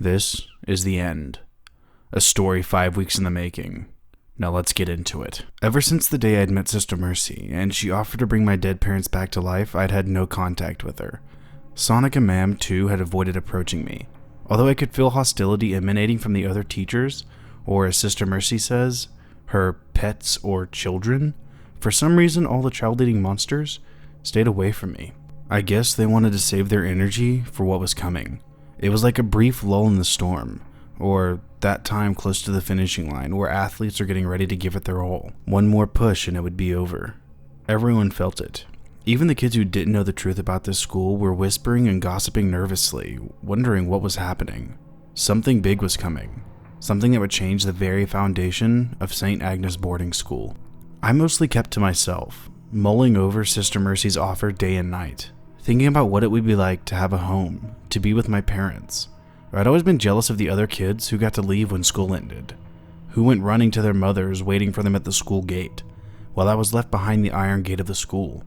This is the end. A story 5 weeks in the making. Now let's get into it. Ever since the day I'd met Sister Mercy, and she offered to bring my dead parents back to life, I'd had no contact with her. Sonic and Ma'am, too, had avoided approaching me. Although I could feel hostility emanating from the other teachers, or as Sister Mercy says, her pets or children, for some reason all the child-eating monsters stayed away from me. I guess they wanted to save their energy for what was coming. It was like a brief lull in the storm, or that time close to the finishing line where athletes are getting ready to give it their all. One more push and it would be over. Everyone felt it. Even the kids who didn't know the truth about this school were whispering and gossiping nervously, wondering what was happening. Something big was coming. Something that would change the very foundation of St. Agnes boarding school. I mostly kept to myself, mulling over Sister Mercy's offer day and night, thinking about what it would be like to have a home, to be with my parents. I'd always been jealous of the other kids who got to leave when school ended, who went running to their mothers waiting for them at the school gate, while I was left behind the iron gate of the school.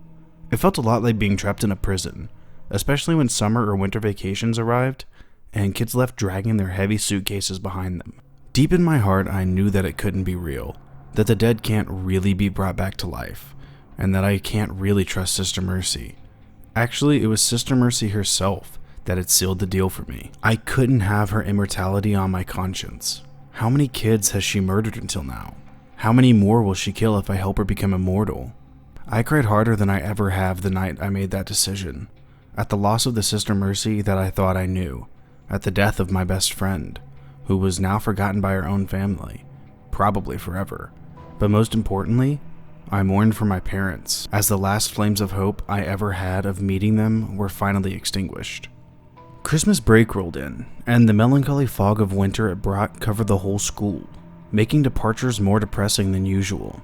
It felt a lot like being trapped in a prison, especially when summer or winter vacations arrived, and kids left dragging their heavy suitcases behind them. Deep in my heart, I knew that it couldn't be real, that the dead can't really be brought back to life, and that I can't really trust Sister Mercy. Actually, it was Sister Mercy herself that had sealed the deal for me. I couldn't have her immortality on my conscience. How many kids has she murdered until now? How many more will she kill if I help her become immortal? I cried harder than I ever have the night I made that decision. At the loss of the Sister Mercy that I thought I knew. At the death of my best friend, who was now forgotten by her own family. Probably forever. But most importantly, I mourned for my parents, as the last flames of hope I ever had of meeting them were finally extinguished. Christmas break rolled in, and the melancholy fog of winter it brought covered the whole school, making departures more depressing than usual.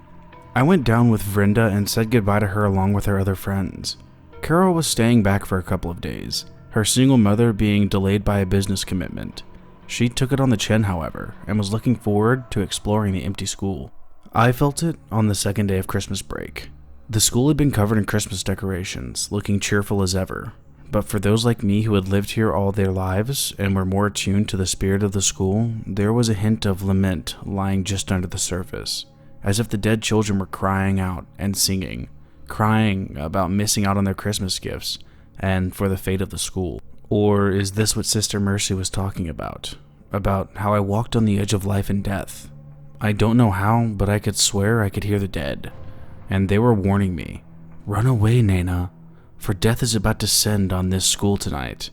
I went down with Vrinda and said goodbye to her along with her other friends. Carol was staying back for a couple of days, her single mother being delayed by a business commitment. She took it on the chin, however, and was looking forward to exploring the empty school. I felt it on the second day of Christmas break. The school had been covered in Christmas decorations, looking cheerful as ever. But for those like me who had lived here all their lives and were more attuned to the spirit of the school, there was a hint of lament lying just under the surface, as if the dead children were crying out and singing, crying about missing out on their Christmas gifts and for the fate of the school. Or is this what Sister Mercy was talking about? About how I walked on the edge of life and death? I don't know how, but I could swear I could hear the dead, and they were warning me, "Run away, Naina, for death is about to descend on this school tonight."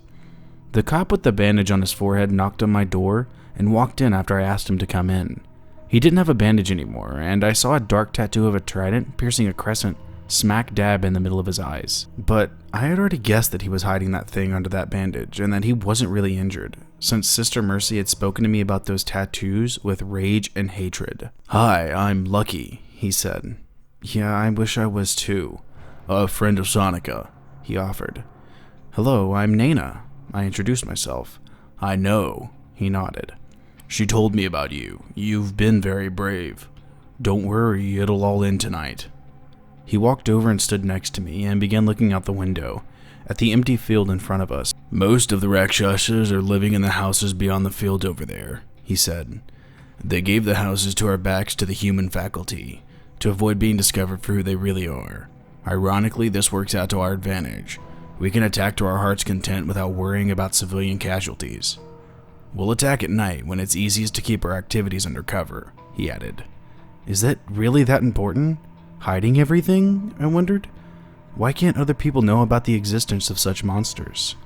The cop with the bandage on his forehead knocked on my door and walked in after I asked him to come in. He didn't have a bandage anymore, and I saw a dark tattoo of a trident piercing a crescent smack dab in the middle of his eyes. But I had already guessed that he was hiding that thing under that bandage, and that he wasn't really injured, since Sister Mercy had spoken to me about those tattoos with rage and hatred. "Hi, I'm Lucky," he said. "Yeah, I wish I was too. A friend of Sonica," he offered. "Hello, I'm Naina," I introduced myself. "I know," he nodded. "She told me about you. You've been very brave. Don't worry, it'll all end tonight." He walked over and stood next to me and began looking out the window at the empty field in front of us. "Most of the Rakshasas are living in the houses beyond the field over there," he said. "They gave the houses to our backs to the human faculty, to avoid being discovered for who they really are. Ironically, this works out to our advantage. We can attack to our heart's content without worrying about civilian casualties. We'll attack at night when it's easiest to keep our activities under cover," he added. Is that really that important? Hiding everything? I wondered. Why can't other people know about the existence of such monsters?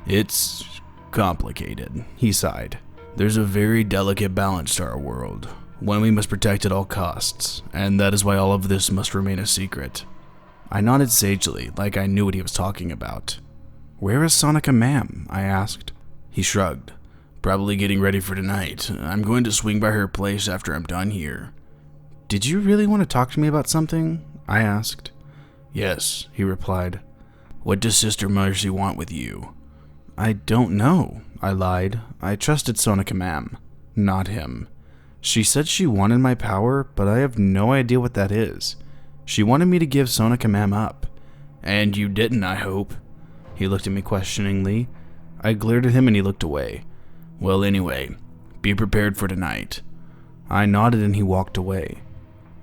"It's complicated," he sighed. "There's a very delicate balance to our world, one we must protect at all costs, and that is why all of this must remain a secret." I nodded sagely, like I knew what he was talking about. "Where is Sonica Ma'am?" I asked. He shrugged. "Probably getting ready for tonight. I'm going to swing by her place after I'm done here." "Did you really want to talk to me about something?" I asked. "Yes," he replied. "What does Sister Mercy want with you?" "I don't know," I lied. I trusted Sonica Ma'am, not him. She said she wanted my power, but I have no idea what that is. She wanted me to give Sonica Ma'am up. "And you didn't, I hope." He looked at me questioningly. I glared at him and he looked away. Well, anyway, be prepared for tonight. I nodded and he walked away.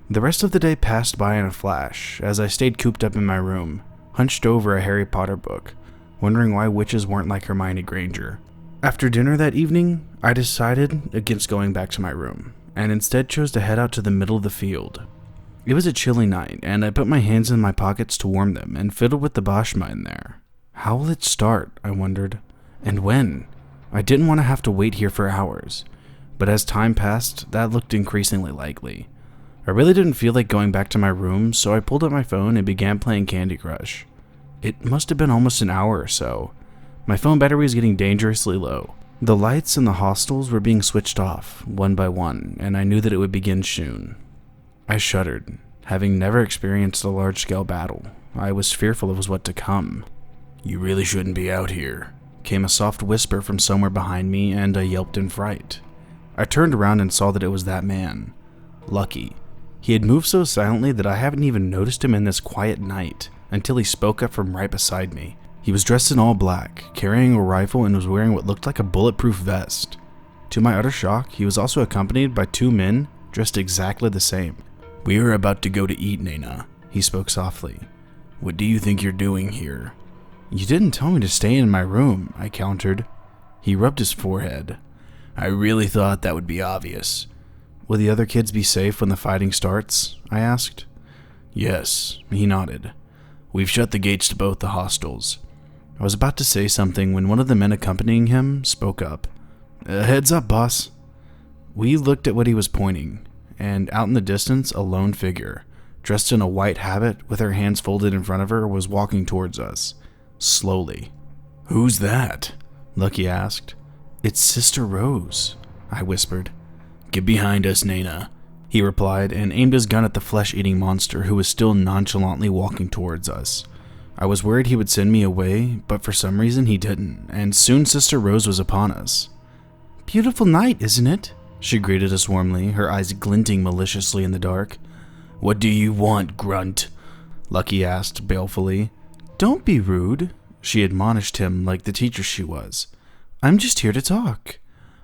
The rest of the day passed by in a flash as I stayed cooped up in my room, hunched over a Harry Potter book, wondering why witches weren't like Hermione Granger. After dinner that evening, I decided against going back to my room, and instead chose to head out to the middle of the field. It was a chilly night, and I put my hands in my pockets to warm them and fiddled with the bashma in there. How will it start, I wondered, and when? I didn't want to have to wait here for hours, but as time passed, that looked increasingly likely. I really didn't feel like going back to my room, so I pulled up my phone and began playing Candy Crush. It must have been almost an hour or so. My phone battery was getting dangerously low. The lights in the hostels were being switched off, one by one, and I knew that it would begin soon. I shuddered. Having never experienced a large-scale battle, I was fearful of what to come. "You really shouldn't be out here," came a soft whisper from somewhere behind me, and I yelped in fright. I turned around and saw that it was that man, Lucky. He had moved so silently that I haven't even noticed him in this quiet night until he spoke up from right beside me. He was dressed in all black, carrying a rifle, and was wearing what looked like a bulletproof vest. To my utter shock, he was also accompanied by two men dressed exactly the same. "We are about to go to eat, Naina," he spoke softly. "What do you think you're doing here?" "You didn't tell me to stay in my room," I countered. He rubbed his forehead. "I really thought that would be obvious." "Will the other kids be safe when the fighting starts?" I asked. "Yes," he nodded. "We've shut the gates to both the hostels." I was about to say something when one of the men accompanying him spoke up. "Heads up, boss." We looked at what he was pointing, and out in the distance, a lone figure, dressed in a white habit with her hands folded in front of her, was walking towards us, slowly. "Who's that?" Lucky asked. "It's Sister Rose," I whispered. "Get behind us, Naina," he replied, and aimed his gun at the flesh-eating monster who was still nonchalantly walking towards us. I was worried he would send me away, but for some reason he didn't, and soon Sister Rose was upon us. "Beautiful night, isn't it?" She greeted us warmly, her eyes glinting maliciously in the dark. "What do you want, grunt?" Lucky asked balefully. "Don't be rude," she admonished him like the teacher she was. "I'm just here to talk."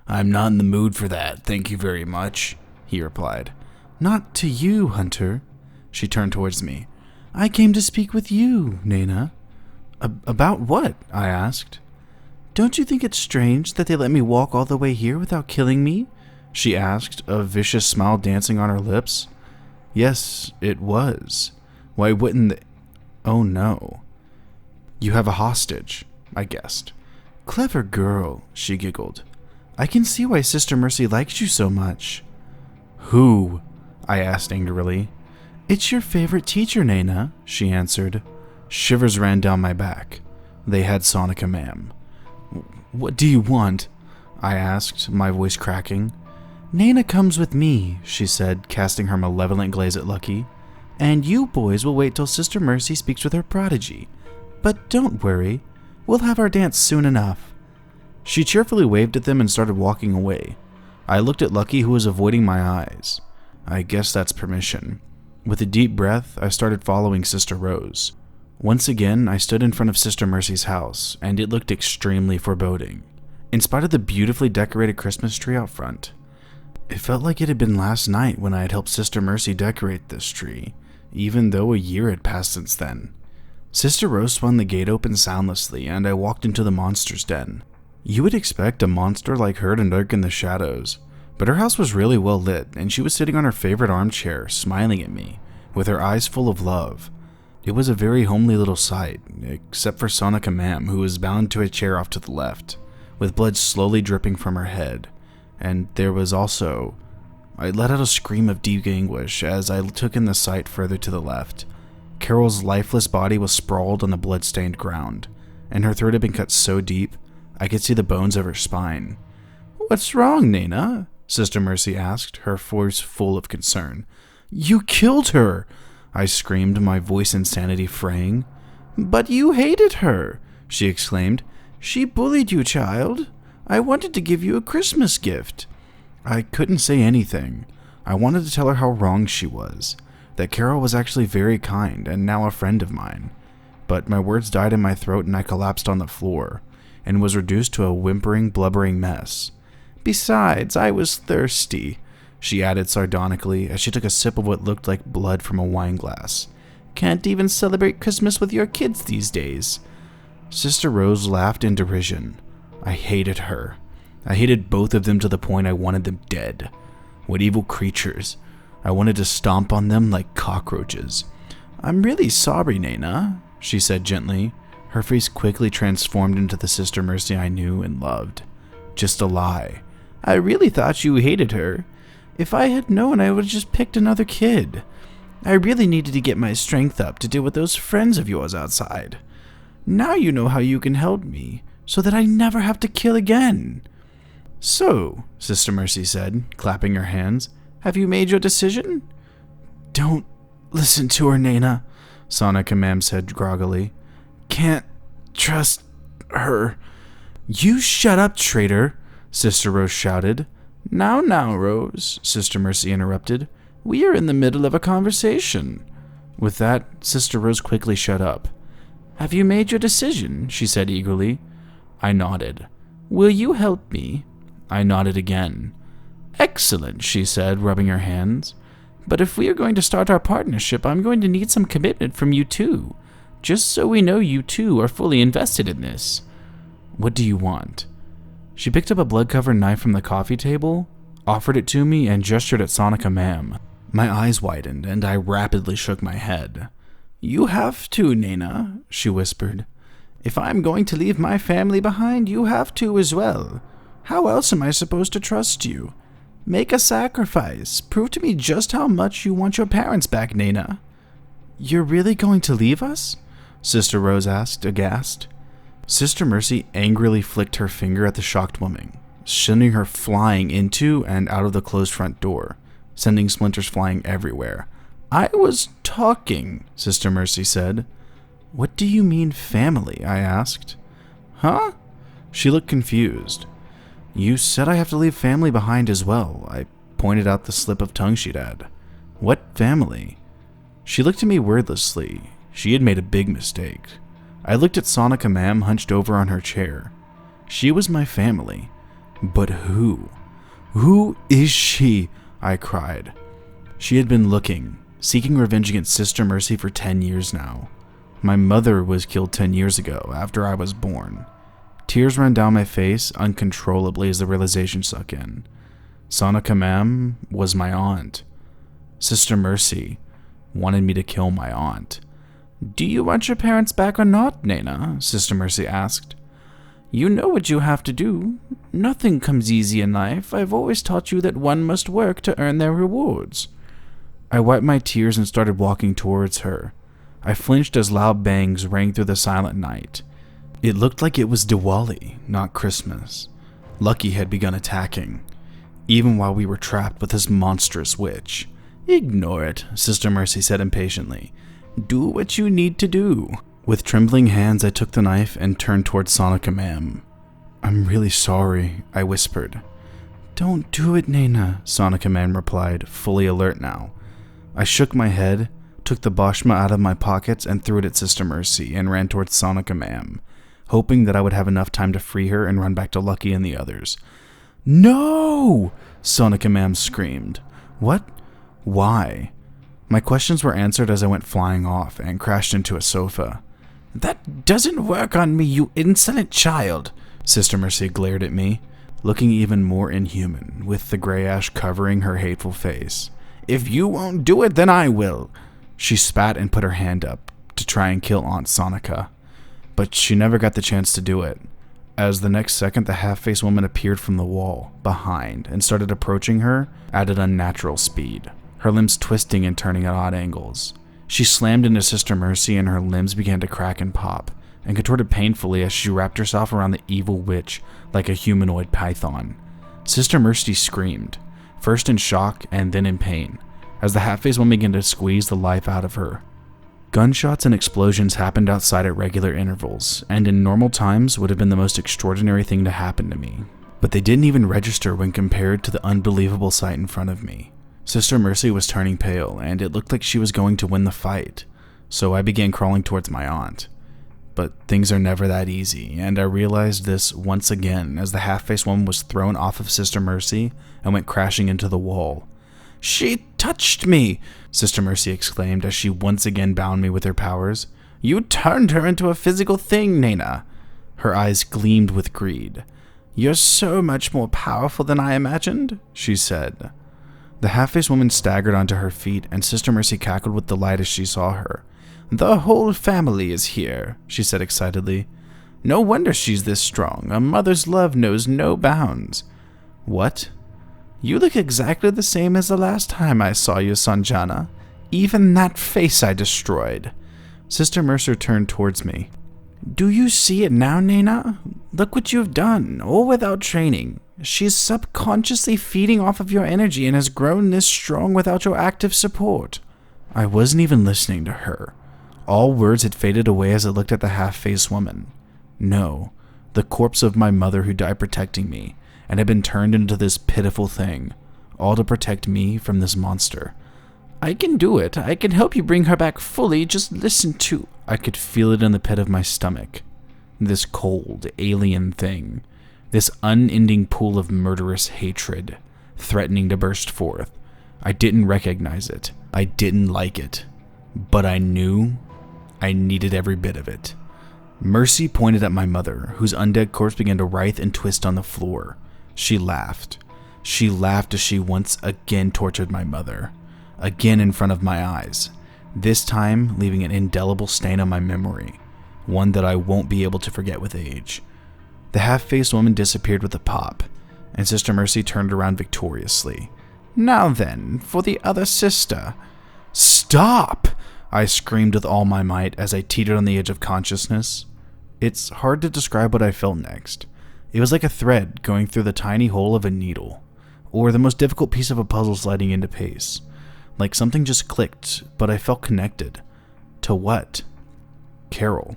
"I'm not in the mood for that, thank you very much," he replied. "Not to you, Hunter." She turned towards me. "I came to speak with you, Naina." About what?" I asked. "Don't you think it's strange that they let me walk all the way here without killing me?" she asked, a vicious smile dancing on her lips. Yes, it was. Why wouldn't they? Oh no. "You have a hostage," I guessed. "Clever girl," she giggled. "I can see why Sister Mercy likes you so much." "Who?" I asked angrily. "It's your favorite teacher, Naina," she answered. Shivers ran down my back. They had Sonica, ma'am. "What do you want?" I asked, my voice cracking. "Naina comes with me," she said, casting her malevolent gaze at Lucky. "And you boys will wait till Sister Mercy speaks with her prodigy. But don't worry, we'll have our dance soon enough." She cheerfully waved at them and started walking away. I looked at Lucky, who was avoiding my eyes. I guess that's permission. With a deep breath, I started following Sister Rose. Once again, I stood in front of Sister Mercy's house, and it looked extremely foreboding, in spite of the beautifully decorated Christmas tree out front. It felt like it had been last night when I had helped Sister Mercy decorate this tree, even though a year had passed since then. Sister Rose swung the gate open soundlessly, and I walked into the monster's den. You would expect a monster like her to lurk in the shadows, but her house was really well lit, and she was sitting on her favorite armchair, smiling at me, with her eyes full of love. It was a very homely little sight, except for Sonica ma'am, who was bound to a chair off to the left, with blood slowly dripping from her head. And there was also... I let out a scream of deep anguish as I took in the sight further to the left. Carol's lifeless body was sprawled on the blood-stained ground, and her throat had been cut so deep, I could see the bones of her spine. "What's wrong, Naina?" Sister Mercy asked, her voice full of concern. "You killed her!" I screamed, my voice insanity fraying. "But you hated her!" she exclaimed. "She bullied you, child. I wanted to give you a Christmas gift." I couldn't say anything. I wanted to tell her how wrong she was, that Carol was actually very kind and now a friend of mine. But my words died in my throat and I collapsed on the floor, and was reduced to a whimpering, blubbering mess. Besides, I was thirsty, she added sardonically as she took a sip of what looked like blood from a wine glass. Can't even celebrate Christmas with your kids these days. Sister Rose laughed in derision. I hated her. I hated both of them to the point I wanted them dead. What evil creatures. I wanted to stomp on them like cockroaches. I'm really sorry, Naina, she said gently. Her face quickly transformed into the Sister Mercy I knew and loved. Just a lie. I really thought you hated her. If I had known, I would have just picked another kid. I really needed to get my strength up to deal with those friends of yours outside. Now you know how you can help me, so that I never have to kill again. So, Sister Mercy said, clapping her hands, have you made your decision? Don't listen to her, Naina, Sonika Mam said groggily. Can't trust her. You shut up, traitor, Sister Rose shouted. Now, Rose, Sister Mercy interrupted. We are in the middle of a conversation. With that, Sister Rose quickly shut up. Have you made your decision? She said eagerly. I nodded. Will you help me? I nodded again. Excellent, she said, rubbing her hands. But if we are going to start our partnership, I'm going to need some commitment from you too. Just so we know you two are fully invested in this. What do you want? She picked up a blood-covered knife from the coffee table, offered it to me, and gestured at Sonika Mam. My eyes widened, and I rapidly shook my head. You have to, Naina, she whispered. If I'm going to leave my family behind, you have to as well. How else am I supposed to trust you? Make a sacrifice. Prove to me just how much you want your parents back, Naina. You're really going to leave us? Sister Rose asked, aghast. Sister Mercy angrily flicked her finger at the shocked woman, sending her flying into and out of the closed front door, sending splinters flying everywhere. I was talking, Sister Mercy said. What do you mean family? I asked. Huh? She looked confused. You said I have to leave family behind as well. I pointed out the slip of tongue she'd had. What family? She looked at me wordlessly. She had made a big mistake. I looked at Sonika Mam hunched over on her chair. She was my family. But who? Who is she? I cried. She had been looking, seeking revenge against Sister Mercy for 10 years now. My mother was killed 10 years ago, after I was born. Tears ran down my face uncontrollably as the realization sunk in. Sonika Mam was my aunt. Sister Mercy wanted me to kill my aunt. Do you want your parents back or not, Naina? Sister Mercy asked. You know what you have to do. Nothing comes easy in life. I've always taught you that one must work to earn their rewards. I wiped my tears and started walking towards her. I flinched as loud bangs rang through the silent night. It looked like it was Diwali, not Christmas. Lucky had begun attacking, even while we were trapped with this monstrous witch. Ignore it, Sister Mercy said impatiently. Do what you need to do. With trembling hands, I took the knife and turned towards Sonika Mam. I'm really sorry, I whispered. Don't do it, Naina, Sonika Mam replied, fully alert now. I shook my head, took the bashma out of my pockets and threw it at Sister Mercy and ran towards Sonika Mam, hoping that I would have enough time to free her and run back to Lucky and the others. No! Sonika Mam screamed. What? Why? My questions were answered as I went flying off and crashed into a sofa. That doesn't work on me, you insolent child, Sister Mercy glared at me, looking even more inhuman, with the gray ash covering her hateful face. If you won't do it, then I will. She spat and put her hand up to try and kill Aunt Sonika, but she never got the chance to do it, as the next second the half-faced woman appeared from the wall, behind, and started approaching her at an unnatural speed, her limbs twisting and turning at odd angles. She slammed into Sister Mercy and her limbs began to crack and pop, and contorted painfully as she wrapped herself around the evil witch like a humanoid python. Sister Mercy screamed, first in shock and then in pain, as the half-faced woman began to squeeze the life out of her. Gunshots and explosions happened outside at regular intervals, and in normal times would have been the most extraordinary thing to happen to me. But they didn't even register when compared to the unbelievable sight in front of me. Sister Mercy was turning pale, and it looked like she was going to win the fight, so I began crawling towards my aunt. But things are never that easy, and I realized this once again as the half-faced woman was thrown off of Sister Mercy and went crashing into the wall. "She touched me!" Sister Mercy exclaimed as she once again bound me with her powers. "You turned her into a physical thing, Naina." Her eyes gleamed with greed. "You're so much more powerful than I imagined," she said. The half-faced woman staggered onto her feet, and Sister Mercy cackled with delight as she saw her. "The whole family is here," she said excitedly. "No wonder she's this strong. A mother's love knows no bounds." "What? You look exactly the same as the last time I saw you, Sanjana. Even that face I destroyed." Sister Mercer turned towards me. "Do you see it now, Naina? Look what you've done, all without training. She's subconsciously feeding off of your energy and has grown this strong without your active support." I wasn't even listening to her. All words had faded away as I looked at the half-faced woman. No, the corpse of my mother who died protecting me, and had been turned into this pitiful thing, all to protect me from this monster. "I can do it. I can help you bring her back fully. Just listen to—" I could feel it in the pit of my stomach. This cold, alien thing. This unending pool of murderous hatred, threatening to burst forth. I didn't recognize it. I didn't like it. But I knew I needed every bit of it. Mercy pointed at my mother, whose undead corpse began to writhe and twist on the floor. She laughed. She laughed as she once again tortured my mother. Again in front of my eyes. This time leaving an indelible stain on my memory. One that I won't be able to forget with age. The half-faced woman disappeared with a pop, and Sister Mercy turned around victoriously. "Now then, for the other sister." "Stop!" I screamed with all my might as I teetered on the edge of consciousness. It's hard to describe what I felt next. It was like a thread going through the tiny hole of a needle, or the most difficult piece of a puzzle sliding into place. Like something just clicked, but I felt connected. To what? Carol.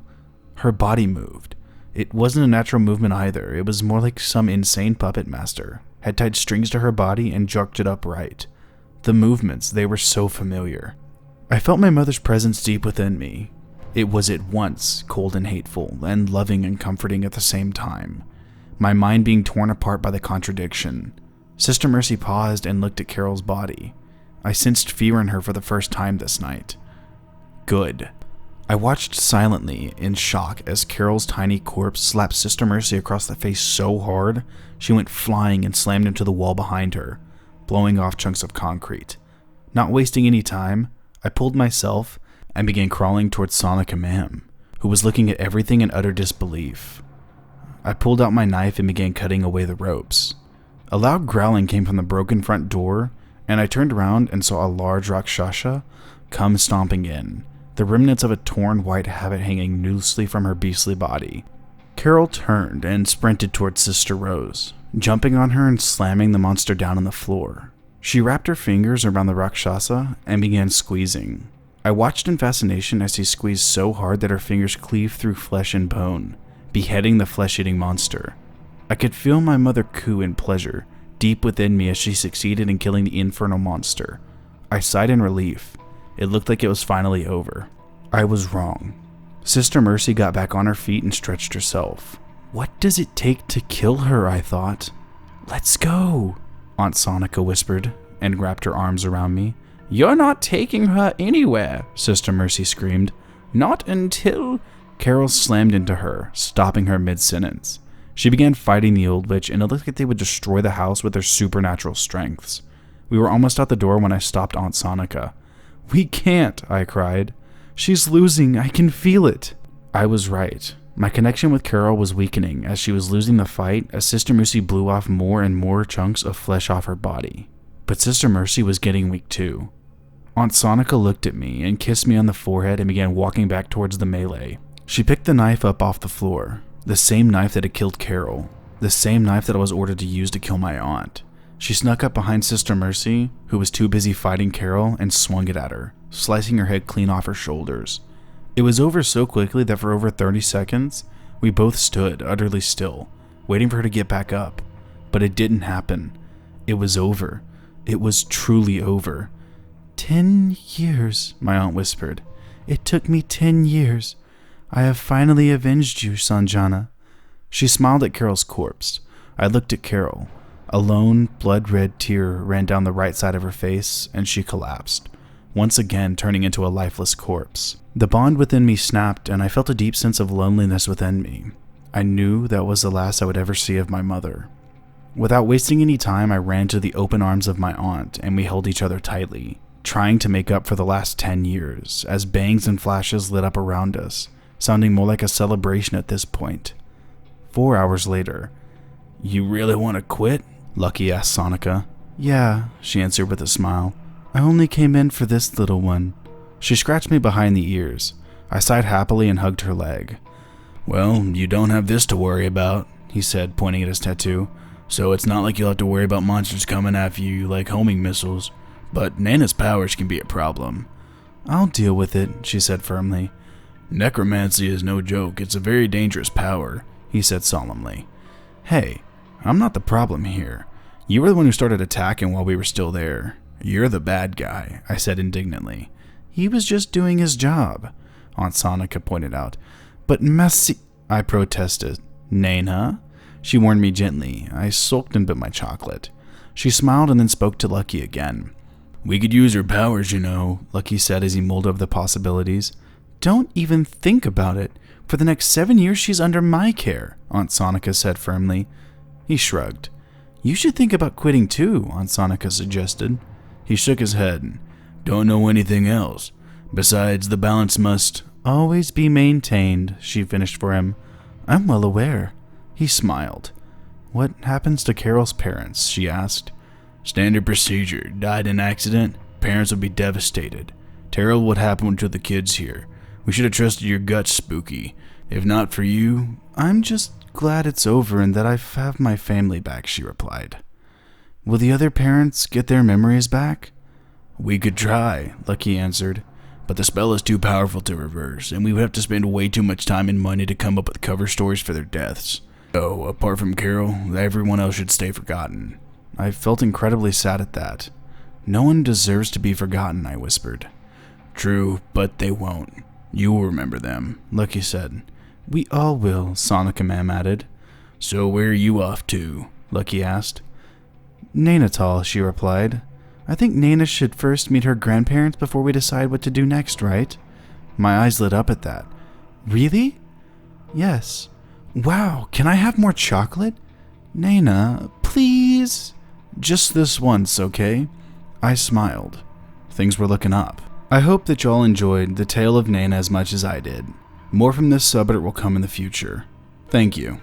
Her body moved. It wasn't a natural movement either. It was more like some insane puppet master had tied strings to her body and jerked it upright. The movements, they were so familiar. I felt my mother's presence deep within me. It was at once cold and hateful, and loving and comforting at the same time. My mind being torn apart by the contradiction. Sister Mercy paused and looked at Carol's body. I sensed fear in her for the first time this night. Good. I watched silently, in shock, as Carol's tiny corpse slapped Sister Mercy across the face so hard, she went flying and slammed into the wall behind her, blowing off chunks of concrete. Not wasting any time, I pulled myself and began crawling towards Sonica Ma'am, who was looking at everything in utter disbelief. I pulled out my knife and began cutting away the ropes. A loud growling came from the broken front door, and I turned around and saw a large Rakshasa come stomping in, the remnants of a torn white habit hanging loosely from her beastly body. Carol turned and sprinted towards Sister Rose, jumping on her and slamming the monster down on the floor. She wrapped her fingers around the Rakshasa and began squeezing. I watched in fascination as she squeezed so hard that her fingers cleaved through flesh and bone, beheading the flesh-eating monster. I could feel my mother coo in pleasure deep within me as she succeeded in killing the infernal monster. I sighed in relief. It looked like it was finally over. I was wrong. Sister Mercy got back on her feet and stretched herself. What does it take to kill her, I thought. "Let's go," Aunt Sonica whispered and wrapped her arms around me. "You're not taking her anywhere," Sister Mercy screamed. "Not until—" Carol slammed into her, stopping her mid-sentence. She began fighting the old witch, and it looked like they would destroy the house with their supernatural strengths. We were almost out the door when I stopped Aunt Sonica. "We can't," I cried. "She's losing. I can feel it." I was right. My connection with Carol was weakening as she was losing the fight as Sister Mercy blew off more and more chunks of flesh off her body. But Sister Mercy was getting weak too. Aunt Sonica looked at me and kissed me on the forehead and began walking back towards the melee. She picked the knife up off the floor, the same knife that had killed Carol, the same knife that I was ordered to use to kill my aunt. She snuck up behind Sister Mercy, who was too busy fighting Carol, and swung it at her, slicing her head clean off her shoulders. It was over so quickly that for over 30 seconds, we both stood utterly still, waiting for her to get back up. But it didn't happen. It was over. It was truly over. 10 years, my aunt whispered. "It took me 10 years. I have finally avenged you, Sanjana. She smiled at Carol's corpse. I looked at Carol. A lone, blood-red tear ran down the right side of her face, and she collapsed, once again turning into a lifeless corpse. The bond within me snapped, and I felt a deep sense of loneliness within me. I knew that was the last I would ever see of my mother. Without wasting any time, I ran to the open arms of my aunt, and we held each other tightly, trying to make up for the last 10 years, as bangs and flashes lit up around us, sounding more like a celebration at this point. 4 hours later. You really want to quit? Lucky asked Sonika. Yeah, she answered with a smile. I only came in for this little one. She scratched me behind the ears. I sighed happily and hugged her leg. Well, you don't have this to worry about, he said, pointing at his tattoo. So it's not like you'll have to worry about monsters coming after you like homing missiles. But Naina's powers can be a problem. I'll deal with it, she said firmly. Necromancy is no joke. It's a very dangerous power, he said solemnly. Hey, I'm not the problem here. You were the one who started attacking while we were still there. You're the bad guy, I said indignantly. He was just doing his job, Aunt Sonika pointed out. But Messi, I protested. Naina? She warned me gently. I sulked and bit my chocolate. She smiled and then spoke to Lucky again. We could use her powers, you know, Lucky said as he mulled over the possibilities. Don't even think about it. For the next 7 years, she's under my care, Aunt Sonika said firmly. He shrugged. You should think about quitting too, Aunt Sonika suggested. He shook his head. Don't know anything else. Besides, the balance must always be maintained, she finished for him. I'm well aware. He smiled. What happens to Carol's parents? She asked. Standard procedure. Died in accident. Parents would be devastated. Terrible what happened to the kids here. We should have trusted your gut, Spooky. If not for you, I'm just glad it's over and that I have my family back, she replied. Will the other parents get their memories back? We could try, Lucky answered. But the spell is too powerful to reverse, and we would have to spend way too much time and money to come up with cover stories for their deaths. So, apart from Carol, everyone else should stay forgotten. I felt incredibly sad at that. No one deserves to be forgotten, I whispered. True, but they won't. You will remember them, Lucky said. We all will, Sonika Ma'am added. So where are you off to? Lucky asked. Nainatal, she replied. I think Naina should first meet her grandparents before we decide what to do next, right? My eyes lit up at that. Really? Yes. Wow, can I have more chocolate? Naina, please? Just this once, okay? I smiled. Things were looking up. I hope that y'all enjoyed the tale of Naina as much as I did. More from this subreddit will come in the future. Thank you.